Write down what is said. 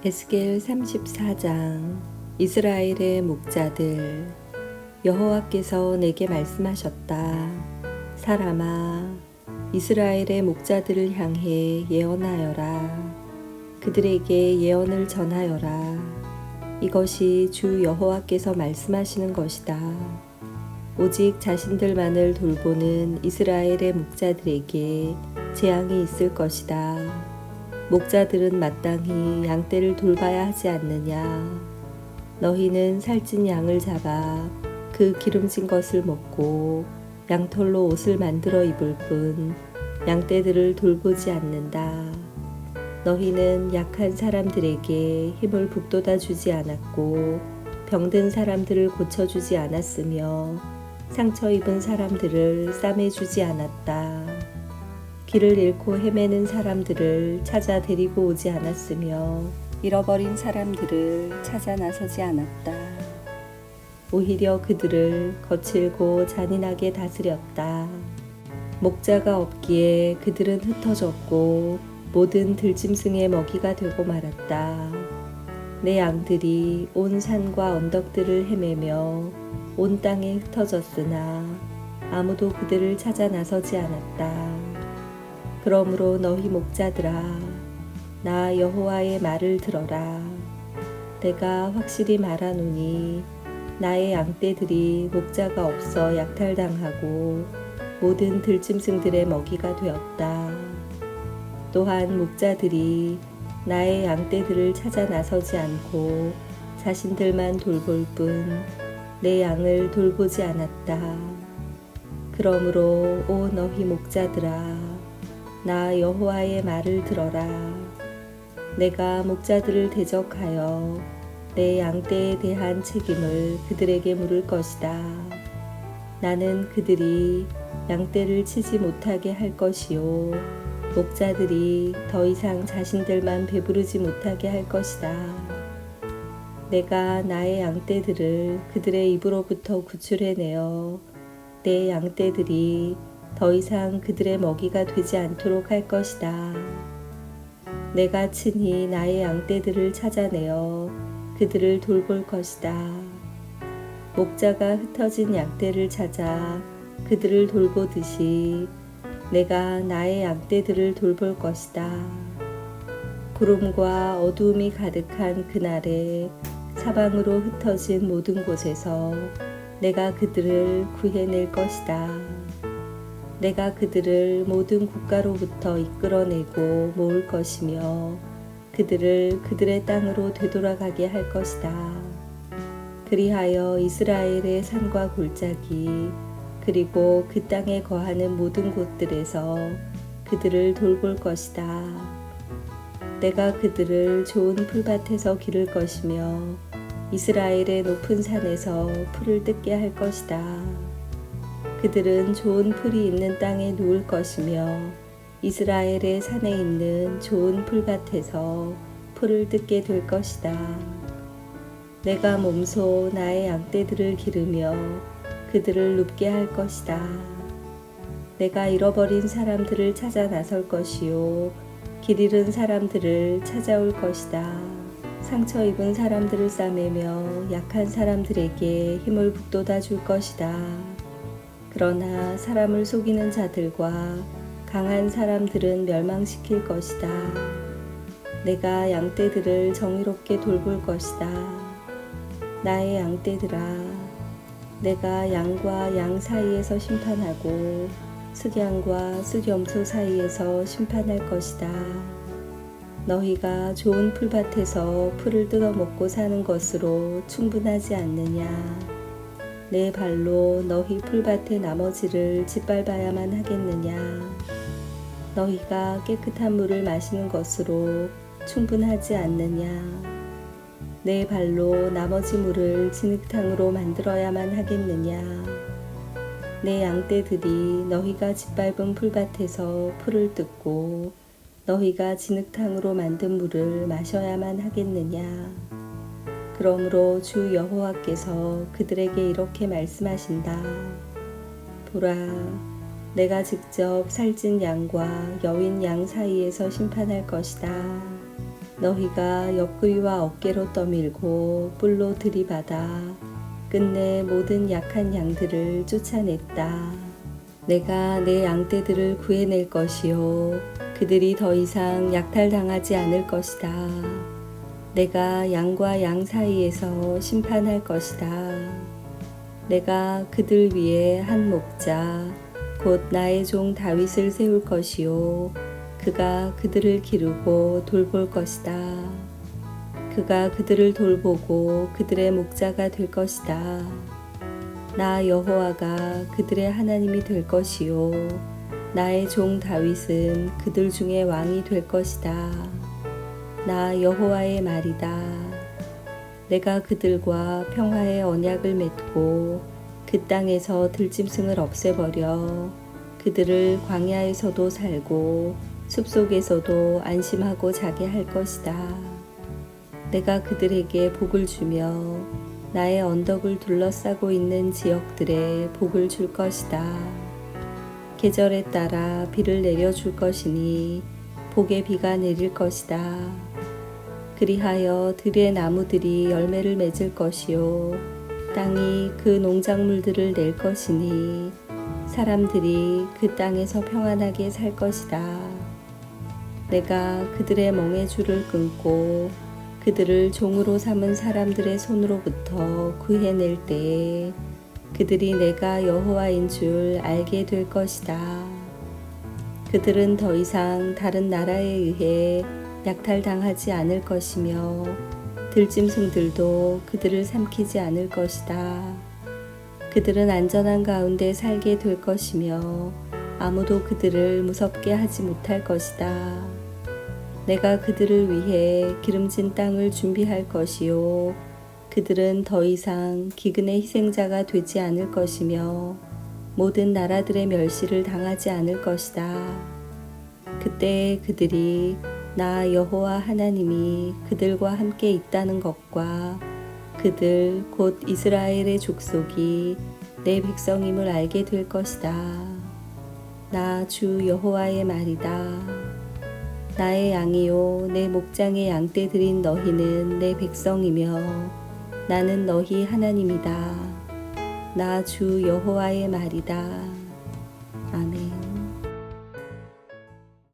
에스겔 34장. 이스라엘의 목자들. 여호와께서 내게 말씀하셨다. 사람아, 이스라엘의 목자들을 향해 예언하여라. 그들에게 예언을 전하여라. 이것이 주 여호와께서 말씀하시는 것이다. 오직 자신들만을 돌보는 이스라엘의 목자들에게 재앙이 있을 것이다. 목자들은 마땅히 양떼를 돌봐야 하지 않느냐. 너희는 살찐 양을 잡아 그 기름진 것을 먹고 양털로 옷을 만들어 입을 뿐 양떼들을 돌보지 않는다. 너희는 약한 사람들에게 힘을 북돋아 주지 않았고 병든 사람들을 고쳐주지 않았으며 상처 입은 사람들을 싸매주지 않았다. 길을 잃고 헤매는 사람들을 찾아 데리고 오지 않았으며 잃어버린 사람들을 찾아 나서지 않았다. 오히려 그들을 거칠고 잔인하게 다스렸다. 목자가 없기에 그들은 흩어졌고 모든 들짐승의 먹이가 되고 말았다. 내 양들이 온 산과 언덕들을 헤매며 온 땅에 흩어졌으나 아무도 그들을 찾아 나서지 않았다. 그러므로 너희 목자들아, 나 여호와의 말을 들어라. 내가 확실히 말하노니 나의 양떼들이 목자가 없어 약탈당하고 모든 들짐승들의 먹이가 되었다. 또한 목자들이 나의 양떼들을 찾아 나서지 않고 자신들만 돌볼 뿐 내 양을 돌보지 않았다. 그러므로 오 너희 목자들아, 나 여호와의 말을 들어라. 내가 목자들을 대적하여 내 양떼에 대한 책임을 그들에게 물을 것이다. 나는 그들이 양떼를 치지 못하게 할 것이요, 목자들이 더 이상 자신들만 배부르지 못하게 할 것이다. 내가 나의 양떼들을 그들의 입으로부터 구출해내어 내 양떼들이 더 이상 그들의 먹이가 되지 않도록 할 것이다. 내가 친히 나의 양떼들을 찾아내어 그들을 돌볼 것이다. 목자가 흩어진 양떼를 찾아 그들을 돌보듯이 내가 나의 양떼들을 돌볼 것이다. 구름과 어두움이 가득한 그날에 사방으로 흩어진 모든 곳에서 내가 그들을 구해낼 것이다. 내가 그들을 모든 국가로부터 이끌어내고 모을 것이며 그들을 그들의 땅으로 되돌아가게 할 것이다. 그리하여 이스라엘의 산과 골짜기 그리고 그 땅에 거하는 모든 곳들에서 그들을 돌볼 것이다. 내가 그들을 좋은 풀밭에서 기를 것이며 이스라엘의 높은 산에서 풀을 뜯게 할 것이다. 그들은 좋은 풀이 있는 땅에 누울 것이며 이스라엘의 산에 있는 좋은 풀밭에서 풀을 뜯게 될 것이다. 내가 몸소 나의 양떼들을 기르며 그들을 눕게 할 것이다. 내가 잃어버린 사람들을 찾아 나설 것이요, 길 잃은 사람들을 찾아올 것이다. 상처 입은 사람들을 싸매며 약한 사람들에게 힘을 북돋아 줄 것이다. 그러나 사람을 속이는 자들과 강한 사람들은 멸망시킬 것이다. 내가 양떼들을 정의롭게 돌볼 것이다. 나의 양떼들아, 내가 양과 양 사이에서 심판하고 숫양과 숫염소 사이에서 심판할 것이다. 너희가 좋은 풀밭에서 풀을 뜯어먹고 사는 것으로 충분하지 않느냐. 내 발로 너희 풀밭의 나머지를 짓밟아야만 하겠느냐. 너희가 깨끗한 물을 마시는 것으로 충분하지 않느냐. 내 발로 나머지 물을 진흙탕으로 만들어야만 하겠느냐. 내 양떼들이 너희가 짓밟은 풀밭에서 풀을 뜯고 너희가 진흙탕으로 만든 물을 마셔야만 하겠느냐. 그러므로 주 여호와께서 그들에게 이렇게 말씀하신다. 보라, 내가 직접 살찐 양과 여윈 양 사이에서 심판할 것이다. 너희가 옆구리와 어깨로 떠밀고 뿔로 들이받아 끝내 모든 약한 양들을 쫓아냈다. 내가 내 양떼들을 구해낼 것이요 그들이 더 이상 약탈당하지 않을 것이다. 내가 양과 양 사이에서 심판할 것이다. 내가 그들 위에 한 목자 곧 나의 종 다윗을 세울 것이요 그가 그들을 기르고 돌볼 것이다. 그가 그들을 돌보고 그들의 목자가 될 것이다. 나 여호와가 그들의 하나님이 될 것이요 나의 종 다윗은 그들 중에 왕이 될 것이다. 나 여호와의 말이다. 내가 그들과 평화의 언약을 맺고 그 땅에서 들짐승을 없애버려 그들을 광야에서도 살고 숲속에서도 안심하고 자게 할 것이다. 내가 그들에게 복을 주며 나의 언덕을 둘러싸고 있는 지역들에 복을 줄 것이다. 계절에 따라 비를 내려줄 것이니 복의 비가 내릴 것이다. 그리하여 들의 나무들이 열매를 맺을 것이요 땅이 그 농작물들을 낼 것이니 사람들이 그 땅에서 평안하게 살 것이다. 내가 그들의 멍에 줄을 끊고 그들을 종으로 삼은 사람들의 손으로부터 구해낼 때에 그들이 내가 여호와인 줄 알게 될 것이다. 그들은 더 이상 다른 나라에 의해 약탈당하지 않을 것이며 들짐승들도 그들을 삼키지 않을 것이다. 그들은 안전한 가운데 살게 될 것이며 아무도 그들을 무섭게 하지 못할 것이다. 내가 그들을 위해 기름진 땅을 준비할 것이요 그들은 더 이상 기근의 희생자가 되지 않을 것이며 모든 나라들의 멸시를 당하지 않을 것이다. 그때 그들이 나 여호와 하나님이 그들과 함께 있다는 것과 그들 곧 이스라엘의 족속이 내 백성임을 알게 될 것이다. 나 주 여호와의 말이다. 나의 양이요 내 목장의 양떼들인 너희는 내 백성이며 나는 너희 하나님이다. 나 주 여호와의 말이다.